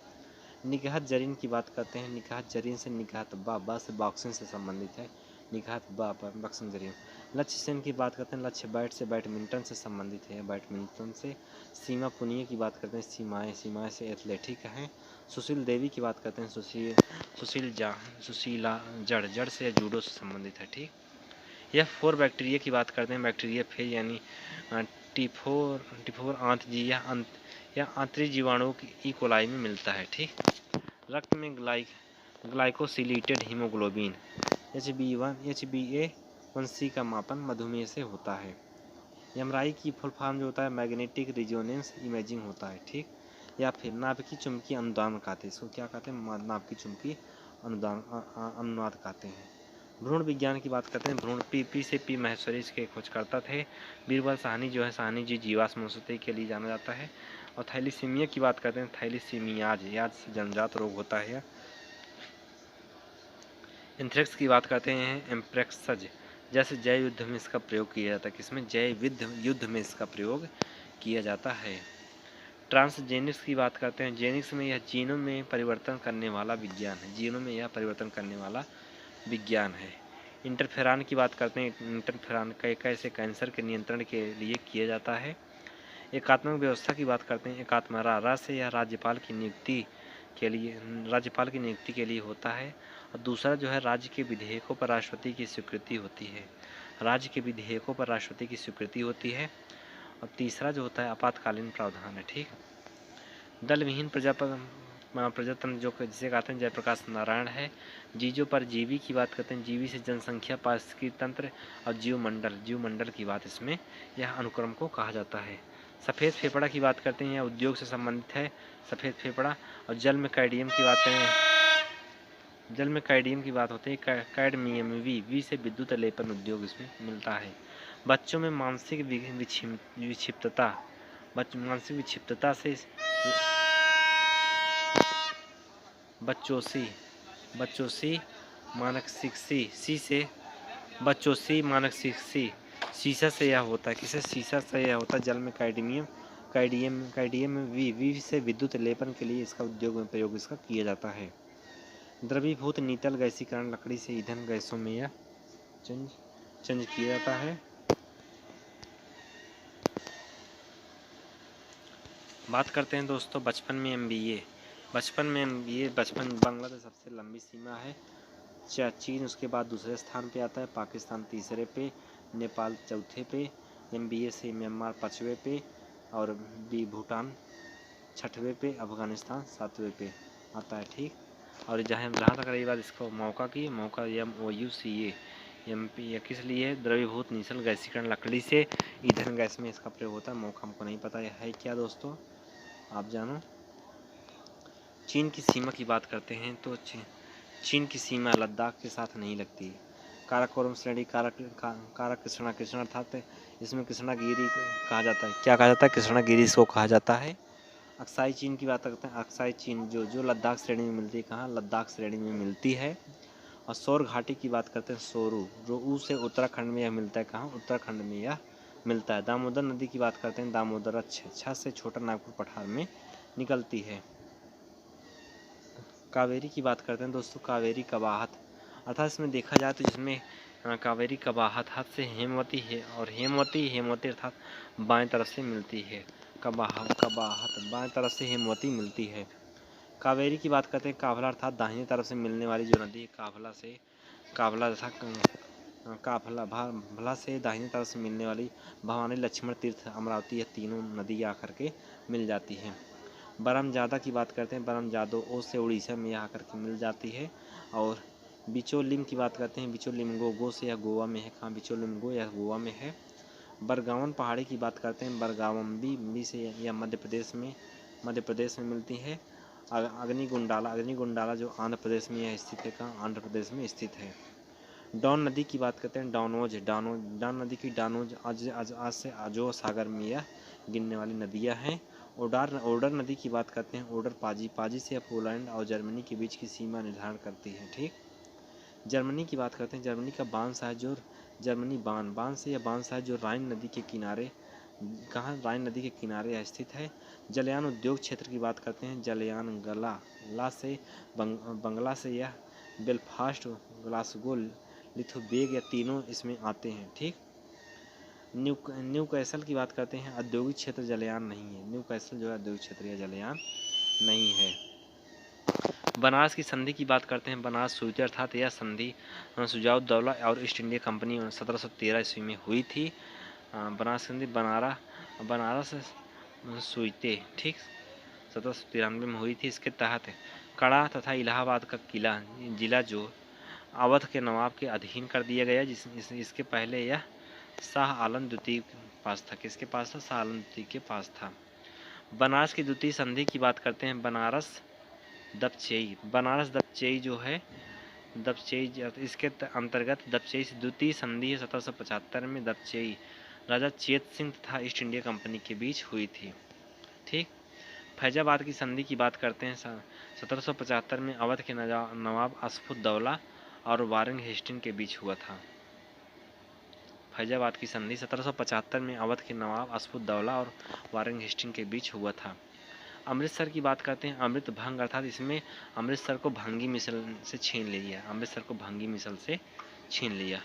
निकाहत जरीन की बात करते हैं। निकाहत जरीन से निकाहत बा से बॉक्सिंग से संबंधित है। निकाहत बॉक्सिंग जरीन। लक्ष्य सेन की बात करते हैं। लक्ष्य बैट से बैडमिंटन से संबंधित है, बैडमिंटन से। सीमा पुनिया की बात करते हैं। सीमाएँ से एथलेटिक हैं। सुशील देवी की बात करते हैं। सुशीला जड़ से जूडो से संबंधित है। ठीक। यह 4 बैक्टीरिया की बात करते हैं। बैक्टीरिया फेज यानी टिफोर या आंतरिक जीवाणुओं की ई कोलाई में मिलता है। ठीक। रक्त में ग्लाइकोसिलेटेड हीमोग्लोबिन HbA1c का मापन मधुमेह से होता है। एमआरआई की फुल फॉर्म जो होता है मैग्नेटिक रिजोनेंस इमेजिंग होता है। ठीक। या फिर नाभिकीय चुंबकीय अनुनाद कहते हैं इसको। क्या कहते हैं? नाभिकीय चुंबकीय अनुनाद कहते हैं। भ्रूण विज्ञान की बात करते हैं। भ्रूण पी से पी महेश्वरी इसके खोजकर्ता थे। बीरबल साहनी जो है, साहनी जी जीवाश्म वनस्पति के लिए जाना जाता है। और थैलीसीमिया की बात करते हैं। थैलीसीमियाज याद से जन्मजात रोग होता है। एंथ्रेक्स की बात करते हैं। एम्प्रेक्सज जैसे जैव युद्ध में इसका प्रयोग किया जाता है। किसमें? जैव युद्ध में इसका प्रयोग किया जाता है। ट्रांसजेनिक्स की बात करते हैं। जेनिक्स में यह जीनों में परिवर्तन करने वाला विज्ञान है। जीनों में यह परिवर्तन करने वाला विज्ञान है। इंटरफेरॉन की बात करते हैं। इंटरफेरॉन कैसे कैंसर के नियंत्रण के लिए किया जाता है। एकात्मक व्यवस्था की बात करते हैं। एकात्म से यह राज्यपाल की नियुक्ति के लिए होता है। और दूसरा जो है राज्य के विधेयकों पर राष्ट्रपति की स्वीकृति होती है। राज्य के विधेयकों पर राष्ट्रपति की स्वीकृति होती है। और तीसरा जो होता है आपातकालीन प्रावधान है। ठीक। दल विहीन प्रजातंत्र जो जिसे कहते हैं जयप्रकाश नारायण है। जीवो पर जीवी की बात करते हैं। जीवी से जनसंख्या, पारिस्थितिकी तंत्र और जीवमंडल की बात इसमें यह अनुक्रम को कहा जाता है। सफ़ेद फेफड़ा की बात करते हैं। यह उद्योग से संबंधित है सफ़ेद फेफड़ा। और जल में कैडमियम की बात करें। जल में कैडमियम की बात होती है। कैडमियम वी से विद्युत लेपन उद्योग इसमें मिलता है। बच्चों में मानसिक विक्षिप्तता से बच्चोसी, बच्चोसी मानक सी, सी से बच्चोसी मानक सी, सीसा से यह होता है, किसे सीसा से यह होता है, जल में कैडमियम, कैडियम में वी से विद्युत लेपन के लिए इसका उद्योग में प्रयोग इसका किया जाता है। द्रवीभूत नीतल गैसीकरण लकड़ी से ईंधन गैसों में यह चेंज किया जाता है। बात करते हैं दोस्तों बचपन में MBA। बचपन बांग्लादेश सबसे लंबी सीमा है। चीन उसके बाद दूसरे स्थान पे आता है, पाकिस्तान तीसरे पे, नेपाल चौथे पे, MBA से म्यांमार पाँचवें पे और भूटान छठवें पे, अफगानिस्तान सातवें पे आता है। ठीक, और जहाँ तक रही बात इसको मौका की, मौका MOUCA MP किस लिए, द्रवीभूत नीतल गैसीकरण लकड़ी से ईंधन गैस में इसका प्रयोग होता है। मौका हमको नहीं पता है क्या दोस्तों, आप जानो। चीन की सीमा की बात करते हैं तो चीन की सीमा लद्दाख के साथ नहीं लगती। काराकोरम श्रेणी, कारा कृष्णा अर्थात इसमें कृष्णागिरी कहा जाता है। क्या कहा जाता है, कृष्णागिरी इसको कहा जाता है। अक्साई चीन की बात करते हैं। अक्साई चीन जो लद्दाख श्रेणी में मिलती है, कहाँ, लद्दाख श्रेणी में मिलती है। और सौर घाटी की बात करते हैं, सोरू जो ऊ से उत्तराखंड में यह मिलता है, कहाँ, उत्तराखंड में यह मिलता है। दामोदर नदी की बात करते हैं, दामोदर छह से छोटा नागपुर पठार में निकलती है। कावेरी की बात करते हैं दोस्तों, कावेरी कबाहत अर्थात इसमें देखा जाए तो जिसमें कावेरी कबाहत हाथ से हेमवती है, और हेमवती अर्थात बाएं तरफ से मिलती है। कबाहत बाएं तरफ से हेमवती मिलती है। कावेरी की बात करते हैं, काफला अर्थात दाहिनी तरफ से मिलने वाली जो नदी है, काफला से दाहिनी तरफ से मिलने वाली भवानी, लक्ष्मण तीर्थ, अमरावती, यह तीनों नदी आकर के मिल जाती हैं। बरमजादा की बात करते हैं, बरमजादो ओ से उड़ीसा में आकर के मिल जाती है। और बिचोलिम की बात करते हैं, बिचोलिमगो गो से यह गोवा में है, कहाँ, बिचोलिमगो यह गोवा में है। बरगावन पहाड़ी की बात करते हैं, बरगावम्बी से यह मध्य प्रदेश में मिलती है। अग्निगुंडाला जो आंध्र प्रदेश में यह स्थित है, कहाँ, आंध्र प्रदेश में स्थित है। डॉन नदी की बात करते हैं, डॉन नदी की डानोज आज से अजो सागर में यह गिरने वाली नदियाँ हैं। ओडर नदी की बात करते हैं, ओडर पाजी से पोलैंड और जर्मनी के बीच की सीमा निर्धारण करती है। ठीक, जर्मनी की बात करते हैं, जर्मनी का बांस है जो जर्मनी बांस से यह बांस है जो राइन नदी के किनारे, कहाँ, राइन नदी के किनारे स्थित है। जलयान उद्योग क्षेत्र की बात करते हैं, जलयान गला से बंगला से यह बेलफास्ट, ग्लासगो, लिथुबेग, या तीनों इसमें आते हैं। ठीक, न्यू कैसल की बात करते हैं, औद्योगिक क्षेत्र जलयान नहीं है। न्यू कैसल जो है औद्योगिक क्षेत्र या जलयान नहीं है। बनारस की संधि की बात करते हैं, बनारस सूची अर्थात यह संधि सुजाउद्दौला और ईस्ट इंडिया कंपनी 1713 ईस्वी में हुई थी। बनारस संधि बनारस सूइते, ठीक, 1793 में हुई थी। इसके तहत कड़ा तथा इलाहाबाद का किला जिला जो अवध के नवाब के अधीन कर दिया गया, इसके पहले यह शाह आलम द्वितीय के पास था। किसके पास था, शाह आलम द्वितीय के पास था। बनारस की द्वितीय संधि की बात करते हैं, बनारस दपचेई जो है, दपचेई इसके अंतर्गत दपचेई से द्वितीय संधि 1775 में दपचेई राजा चेत सिंह तथा ईस्ट इंडिया कंपनी के बीच हुई थी। ठीक, फैजाबाद की संधि की बात करते हैं, 1775 में अवध के नवाब असफुद्दौला और वारेन हेस्टिंग के बीच हुआ था। फैजाबाद की संधि 1775 में अवध के नवाब असफुद्दौला और वारेन हेस्टिंग के बीच हुआ था। अमृतसर की बात करते हैं, अमृत भंग अर्थात इसमें अमृतसर को भांगी मिसल से छीन लिया।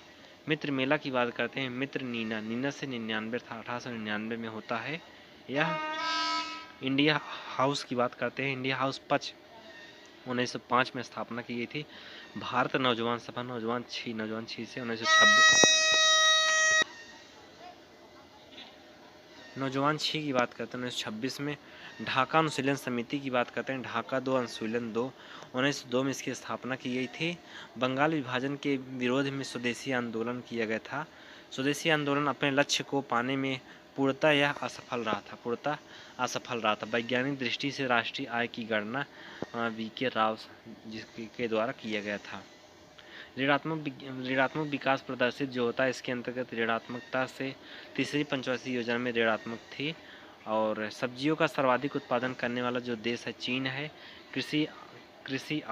मित्र मेला की बात करते हैं, मित्र नीना से 99 था, 1899 में होता है यह। इंडिया हाउस की बात करते हैं, इंडिया हाउस 1905 में स्थापना की गई थी। भारत नौजवान सभा नौजवान 6 से 1906 की बात करते हैं, 1926 में। ढाका अनुशीलन समिति की बात करते हैं, ढाका 2 अनुशीलन 2, 1902 में इसकी स्थापना की गई थी। बंगाल विभाजन के विरोध में स्वदेशी आंदोलन किया गया था। स्वदेशी आंदोलन अपने लक्ष्य को पाने में पूर्णतः यह असफल रहा था। वैज्ञानिक दृष्टि से राष्ट्रीय आय की गणना VK राव के द्वारा किया गया था। ऋणात्मक विकास प्रदर्शित जो होता है, इसके अंतर्गत ऋणात्मकता से तीसरी पंचवर्षीय योजना में ऋणात्मक थी। और सब्जियों का सर्वाधिक उत्पादन करने वाला जो देश है, चीन है। कृषि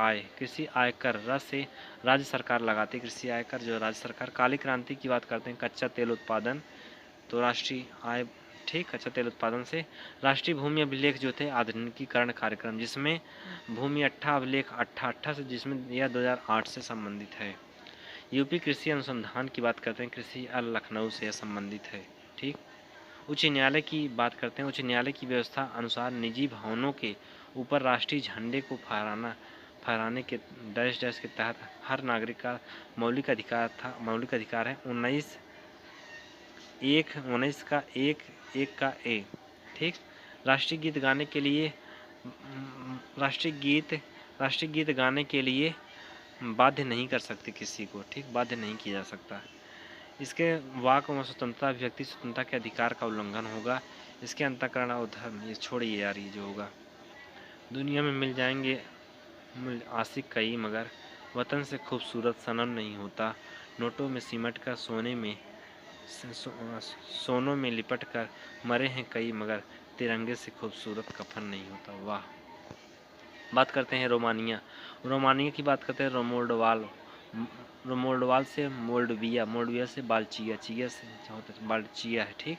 आय कर र से राज्य सरकार लगाती है, कृषि आय कर जो राज्य सरकार। काली क्रांति की बात करते हैं, कच्चा तेल उत्पादन, तो राष्ट्रीय आय, ठीक, कच्चा तेल उत्पादन से। राष्ट्रीय भूमि अभिलेख जो थे आधुनिकीकरण कार्यक्रम, जिसमें भूमि अभिलेख 88 से, जिसमें यह 2008 से संबंधित है। यूपी कृषि अनुसंधान की बात करते हैं, कृषि लखनऊ से संबंधित है, ठीक। उच्च न्यायालय की बात करते हैं, उच्च न्यायालय की व्यवस्था अनुसार निजी भवनों के ऊपर राष्ट्रीय झंडे को फहराने के डैश डैश के तहत हर नागरिक का मौलिक अधिकार है। 19 का ए, ठीक। राष्ट्रीय गीत गाने के लिए राष्ट्रीय गीत गाने के लिए बाध्य नहीं कर सकते किसी को, ठीक, बाध्य नहीं किया जा सकता। इसके वाक व स्वतंत्रता, अभिव्यक्ति स्वतंत्रता के अधिकार का उल्लंघन होगा। इसके अंतःकरण और धर्म, ये छोड़िए यार, ये जो होगा। दुनिया में मिल जाएंगे आशिक कई, मगर वतन से खूबसूरत सनम नहीं होता। नोटों में सिमट कर सोनों में लिपट कर मरे हैं कई, मगर तिरंगे से खूबसूरत कफन नहीं होता। वाह। बात करते हैं रोमानिया की बात करते हैं। रोमोल्डवाल से मोल्डोविया से बाल्चिया है, ठीक।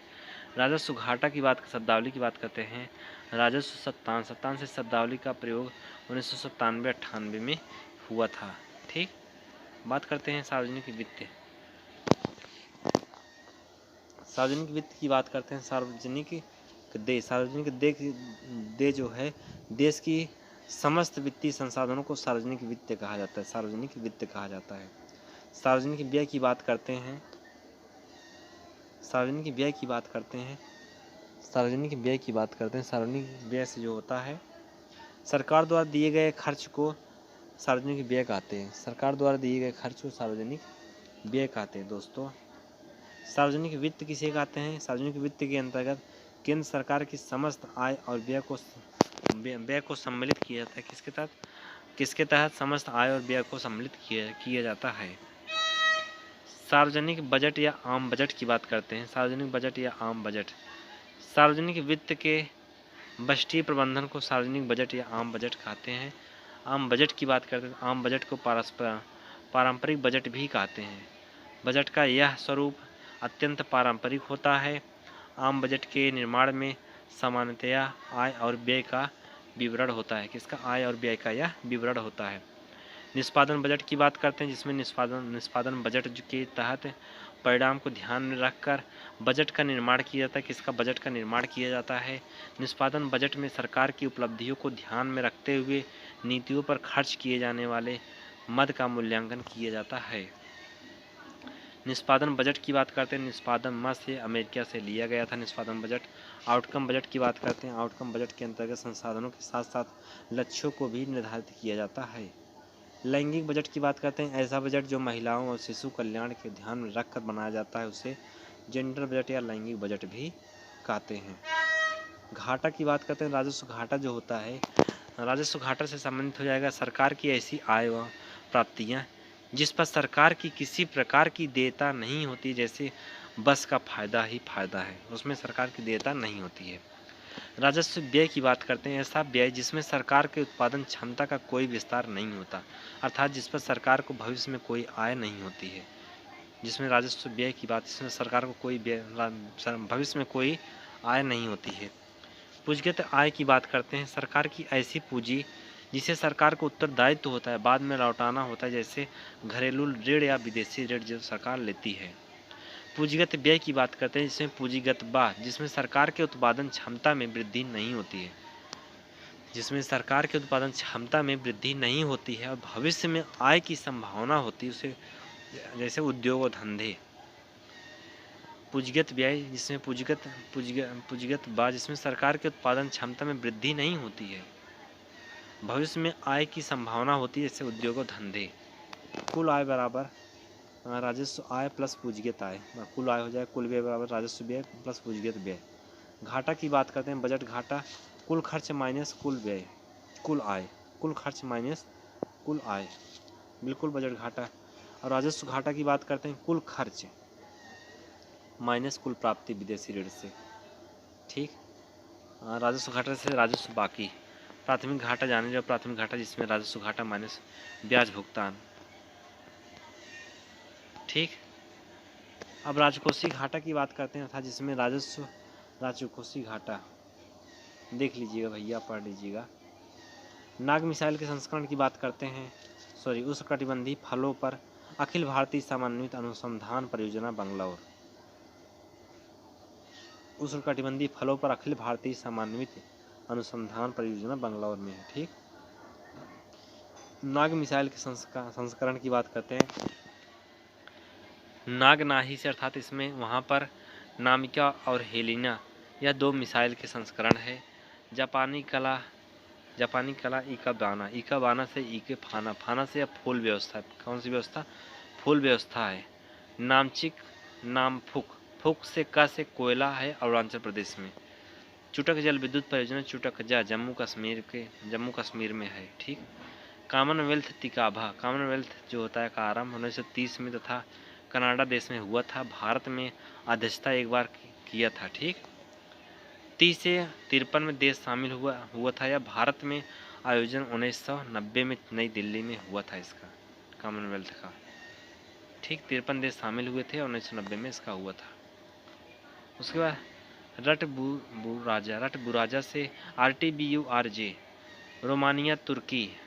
राजस्व घाटा की बात, शब्दावली की बात करते हैं। राजस्व सत्तान से शब्दावली का प्रयोग 1997-98 में हुआ था, ठीक। बात करते हैं सार्वजनिक वित्त की बात करते हैं। सार्वजनिक दे जो है, देश की समस्त वित्तीय संसाधनों को सार्वजनिक वित्त कहा जाता है, सार्वजनिक वित्त कहा जाता है। सार्वजनिक व्यय की बात करते हैं, सार्वजनिक व्यय से जो होता है, सरकार द्वारा दिए गए खर्च को सार्वजनिक व्यय कहते हैं, सरकार द्वारा दिए गए खर्च को सार्वजनिक व्यय कहते हैं दोस्तों। सार्वजनिक वित्त किसे कहते हैं? सार्वजनिक वित्त के अंतर्गत केंद्र सरकार की समस्त आय और व्यय को सम्मिलित किया जाता है। किसके तहत समस्त आय और व्यय को सम्मिलित किया जाता है। सार्वजनिक बजट या आम बजट की बात करते हैं। सार्वजनिक बजट या आम बजट, सार्वजनिक वित्त के बजटीय प्रबंधन को सार्वजनिक बजट या आम बजट कहते हैं। आम बजट की बात करते हैं, आम बजट को पारंपरिक बजट भी कहते हैं। बजट का यह स्वरूप अत्यंत पारंपरिक होता है। आम बजट के निर्माण में सामान्यतया आय और व्यय का विवरण होता है। किसका? आय और व्यय का यह विवरण होता है। निष्पादन बजट की बात करते हैं, जिसमें निष्पादन बजट के तहत परिणाम को ध्यान में रखकर बजट का निर्माण किया जाता है। किसका? बजट का निर्माण किया जाता है। निष्पादन बजट में सरकार की उपलब्धियों को ध्यान में रखते हुए नीतियों पर खर्च किए जाने वाले मद का मूल्यांकन किया जाता है। निष्पादन बजट की बात करते हैं, निष्पादन मद से अमेरिका से लिया गया था निष्पादन बजट। आउटकम बजट की बात करते हैं, आउटकम बजट के अंतर्गत संसाधनों के साथ साथ लक्ष्यों को भी निर्धारित किया जाता है। लैंगिक बजट की बात करते हैं, ऐसा बजट जो महिलाओं और शिशु कल्याण के ध्यान में रखकर बनाया जाता है उसे जेंडर बजट या लैंगिक बजट भी कहते हैं। घाटा की बात करते हैं, राजस्व घाटा जो होता है, राजस्व घाटा से संबंधित हो जाएगा सरकार की ऐसी आय व प्राप्तियाँ जिस पर सरकार की किसी प्रकार की देयता नहीं होती, जैसे बस का फायदा ही फायदा है, उसमें सरकार की देयता नहीं होती है। राजस्व व्यय की बात करते हैं, ऐसा व्यय जिसमें सरकार के उत्पादन क्षमता का कोई विस्तार नहीं होता, अर्थात जिस पर सरकार को भविष्य में कोई आय नहीं होती है। जिसमें राजस्व व्यय की बात, जिसमें सरकार को कोई भविष्य में कोई आय नहीं होती है। पूंजीगत आय की बात करते हैं, सरकार की ऐसी पूंजी जिसे सरकार को उत्तरदायित्व होता है बाद में लौटाना होता है, जैसे घरेलू ऋण या विदेशी ऋण जो सरकार लेती है। पूंजीगत व्यय की बात करते हैं, जिसमें पूंजीगत जिसमें सरकार के उत्पादन क्षमता में वृद्धि नहीं होती है, जिसमें सरकार के उत्पादन क्षमता में वृद्धि नहीं होती है और भविष्य में आय की संभावना होती है, उसे जैसे उद्योग और धंधे। पूंजीगत व्यय जिसमें पूंजीगत जिसमें सरकार के उत्पादन क्षमता में वृद्धि नहीं होती है, भविष्य में आय की संभावना होती है, जैसे उद्योग और धंधे। कुल आय बराबर राजस्व आय प्लस पूंजीगत आय, कुल आय हो जाए कुल व्यय बराबर राजस्व व्यय प्लस पूंजीगत व्यय। घाटा की बात करते हैं, बजट घाटा कुल खर्च माइनस कुल व्यय, कुल आय, कुल खर्च माइनस कुल आय, बिल्कुल बजट घाटा। और राजस्व घाटा की बात करते हैं, कुल खर्च माइनस कुल प्राप्ति विदेशी ऋण से, ठीक। राजस्व घाटा से राजस्व बाकी, प्राथमिक घाटा जाने जो प्राथमिक घाटा जिसमें राजस्व घाटा माइनस ब्याज भुगतान। ठीक, अब राजकोषीय घाटा की बात करते हैं, अर्थात जिसमें राजकोषीय घाटा देख लीजिएगा भैया, पढ़ लीजिएगा। नाग मिसाइल के संस्करण की बात करते हैं, उष्णकटिबंधीय फलों पर अखिल भारतीय समन्वित अनुसंधान परियोजना बंगलौर। उष्णकटिबंधीय फलों पर अखिल भारतीय समन्वित अनुसंधान परियोजना बंगलौर में है। ठीक, नाग मिसाइल के संस्करण की बात करते हैं, नागनाही से अर्थात इसमें वहाँ पर नामिका और हेलिना यह 2 मिसाइल के संस्करण है। जापानी कला इकाबाना से इके फाना से अब फूल व्यवस्था, कौन सी व्यवस्था? फूल व्यवस्था है। नामफुक से का से कोयला है अरुणाचल प्रदेश में। चुटक जल विद्युत परियोजना चुटकजा जम्मू कश्मीर में है। ठीक, कॉमनवेल्थ तिकाभा, कॉमनवेल्थ जो होता है का आरंभ 1930 में तथा कनाडा देश में हुआ था। भारत में अध्यक्षता एक बार किया था। ठीक, 30 से 53 में देश शामिल हुआ था। या भारत में आयोजन 1990 में नई दिल्ली में हुआ था इसका, कॉमनवेल्थ का। ठीक, 53 देश शामिल हुए थे और 1990 में इसका हुआ था। उसके बाद रटबुराजा से RTBURJ रोमानिया, तुर्की,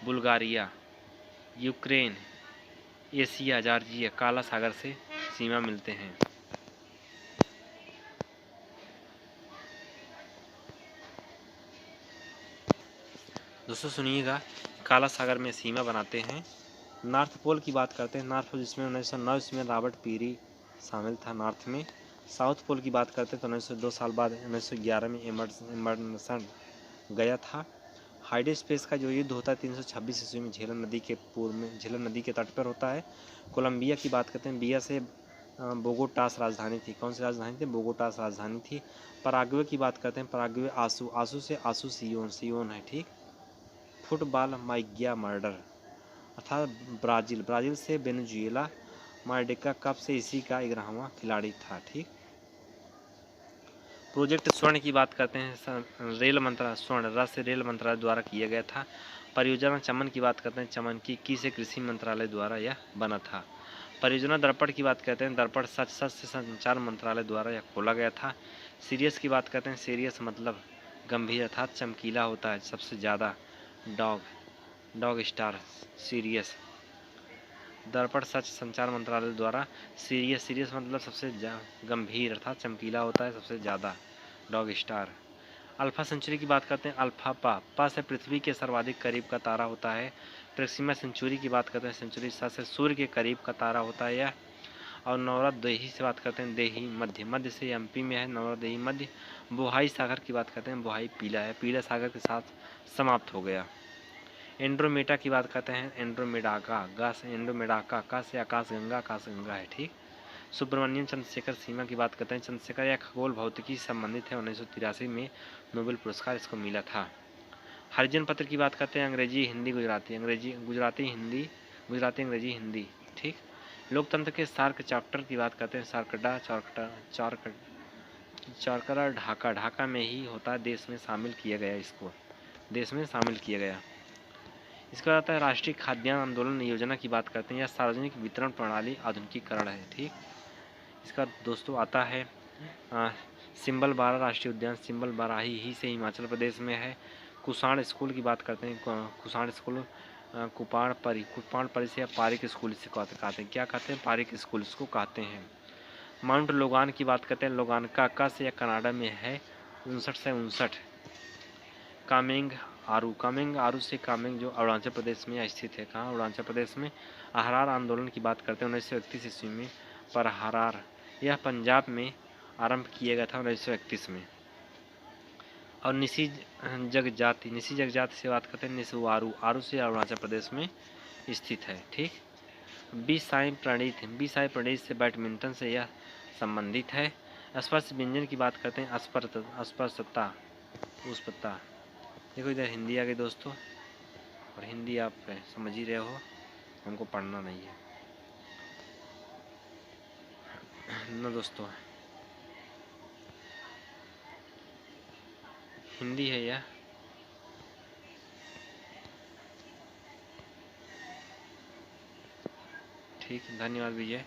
बुल्गारिया, यूक्रेन, एशिया, जॉर्जिया, काला सागर से सीमा मिलते हैं। दोस्तों सुनिएगा, काला सागर में सीमा बनाते हैं। नॉर्थ पोल की बात करते हैं, नॉर्थ पोल जिसमें 1909 में रॉबर्ट पीरी शामिल था नॉर्थ में। साउथ पोल की बात करते हैं तो 1902 साल बाद 1911 में एमर्सन गया था। हाइडे स्पेस का जो युद्ध होता है 326 ईस्वी में झेलम नदी के पूर्व में, झेलम नदी के तट पर होता है। कोलंबिया की बात करते हैं, बिया से बोगोटास राजधानी थी, कौन सी राजधानी थी? बोगोटास राजधानी थी। पराग्वे की बात करते हैं, पराग्वे आसू से आसू सियोन है। ठीक, फुटबॉल माइग्या मर्डर अर्थात ब्राज़ील से वेनेजुएला मार्डिका कप से इसी का 11वां खिलाड़ी था। ठीक, प्रोजेक्ट स्वर्ण की बात करते हैं, रेल मंत्रालय स्वर्ण राष्ट्रीय रेल मंत्रालय द्वारा किया गया था। परियोजना चमन की बात करते हैं, चमन की से कृषि मंत्रालय द्वारा यह बना था। परियोजना दर्पण की बात करते हैं, दर्पण सच से संचार मंत्रालय द्वारा यह खोला गया था। सीरियस की बात करते हैं, सीरियस मतलब गंभीर अर्थात चमकीला होता है सबसे ज़्यादा। डॉग स्टार सीरियस, दर्पण सच संचार मंत्रालय द्वारा। सीरियस मतलब सबसे गंभीर अर्थात चमकीला होता है सबसे ज़्यादा, डॉग स्टार। अल्फा सेंचुरी की बात करते हैं, अल्फा पा से पृथ्वी के सर्वाधिक करीब का तारा होता है। प्रेक्सिमा सेंचुरी की बात करते हैं, सेंचुरी सा से सूर्य के करीब का तारा होता है यह। और नवरदेही से बात करते हैं, देही मध्य से MP में है, नवरदेही मध्य। बोहाई सागर की बात करते हैं, बोहाई पीला है, पीला सागर के साथ समाप्त हो गया। एंड्रोमेडा की बात करते हैं, एंड्रोमेडाका का से आकाशगंगा है। ठीक, सुब्रमण्यम चंद्रशेखर सीमा की बात करते हैं, चंद्रशेखर यह खगोल भौतिकी से संबंधित है, 1983 में नोबेल पुरस्कार इसको मिला था। हरिजन पत्र की बात करते हैं, अंग्रेजी हिंदी गुजराती, अंग्रेजी हिंदी। ठीक, लोकतंत्र के सार्क चैप्टर की बात करते हैं, चारकड़ा ढाका में ही होता है, देश में शामिल किया गया इसको, देश में शामिल किया गया। इसके बाद आता है राष्ट्रीय खाद्यान्न आंदोलन योजना की बात करते हैं, या सार्वजनिक वितरण प्रणाली आधुनिकीकरण है। ठीक, इसका दोस्तों आता है सिंबल बारा राष्ट्रीय उद्यान, सिंबल बाराही ही से हिमाचल प्रदेश में है। कुसाण स्कूल की बात करते हैं, कुसाण स्कूल कुपाण परी से या पारिक स्कूल से कहते हैं, क्या कहते हैं? पारिक स्कूल इसको कहते हैं। माउंट लोगान की बात करते हैं, लोगान का से या कनाडा में है, 59 से 59। कामेंग आरू से कामेंग जो अरुणाचल प्रदेश में स्थित है, कहाँ? अरुणाचल प्रदेश में। अहरार आंदोलन की बात करते हैं, 1931 ईस्वी में। पर अहरार यह पंजाब में आरंभ किया गया था 1931 में। और निसी जगजाति से बात करते हैं, निसु आरू से अरुणाचल प्रदेश में स्थित है। ठीक, बी साई प्रणीत से बैडमिंटन से यह संबंधित है। स्पर्श व्यंजन की बात करते हैं, अस्पृश्यता उष्पता। देखो इधर हिंदी आ गई दोस्तों, और हिंदी आप समझ ही रहे हो, हमको पढ़ना नहीं है ना दोस्तों, हिंदी है यह। ठीक, धन्यवाद विजय।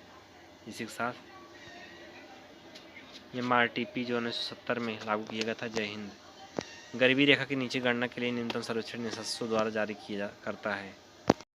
इसी के साथ ये MRTP जो 1970 में लागू किया गया था। जय हिंद। गरीबी रेखा के नीचे गणना के लिए न्यूनतम सर्वेक्षण निःशुल्क द्वारा जारी किया करता है।